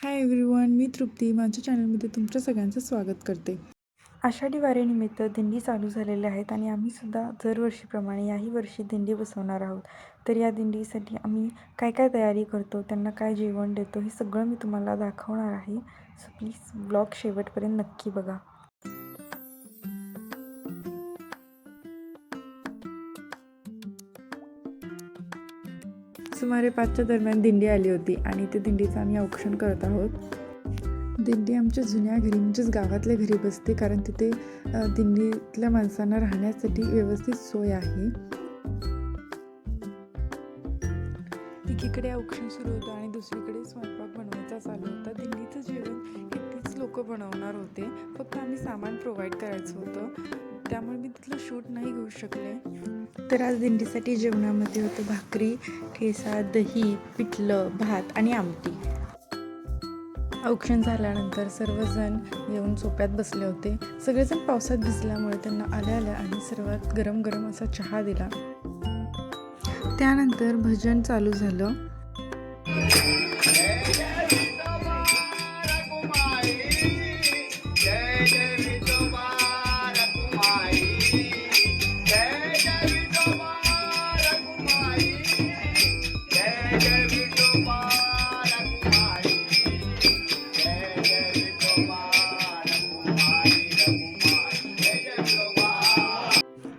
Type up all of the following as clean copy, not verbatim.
Hi everyone, मी तृप्ती माझ्या चॅनलमध्ये तुमच्या सगळ्यांचं स्वागत करते. आषाढी वारीनिमित्त दिंडी चालू झालेल्या आहेत आणि आम्हीसुद्धा दरवर्षीप्रमाणे याही वर्षी दिंडी बसवणार आहोत. तर या दिंडीसाठी आम्ही काय काय तयारी करतो, त्यांना काय जेवण देतो, हे सगळं मी तुम्हाला दाखवणार आहे. सो प्लीज ब्लॉग शेवटपर्यंत नक्की बघा. सुमारे 5च्या दरम्यान दिंडी आली होती आणि ते दिंडीचं आम्ही औक्षण करत आहोत. दिंडी आमच्या जुन्या घरी म्हणजेच गावातल्या घरी बसते, कारण तिथे दिंडीतल्या माणसांना राहण्यासाठी व्यवस्थित सोय आहे. एकीकडे औक्षण सुरू होतं आणि दुसरीकडे स्वयंपाक बनवायचा चालू होता. दिंडीचं जेवण एकटीच लोक बनवणार होते, फक्त आम्ही सामान प्रोव्हाइड करायचं होतं, त्यामुळे मी तिथलं शूट नाही घेऊ शकले. तर आज दिंडीसाठी जेवणामध्ये होतं भाकरी, ठेचा, दही, पिठलं, भात आणि आमटी. औक्षण झाल्यानंतर सर्वजण येऊन सोप्यात बसले होते. सगळेजण पावसात भिजल्यामुळे त्यांना आल्या आणि सर्वात गरम गरम असा चहा दिला. त्यानंतर भजन चालू झालं.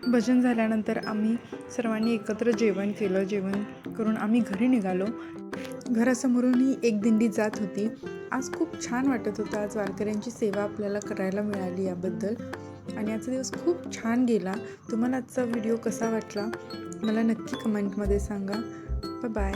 भजन झाल्यानंतर आम्ही सर्वांनी एकत्र जेवण केलं. जेवण करून आम्ही घरी निघालो. घरासमोरूनही एक दिंडी जात होती. आज खूप छान वाटत होतं. आज वारकऱ्यांची सेवा आपल्याला करायला मिळाली याबद्दल, आणि आजचा दिवस खूप छान गेला. तुम्हाला आजचा व्हिडिओ कसा वाटला मला नक्की कमेंटमध्ये सांगा. बाय.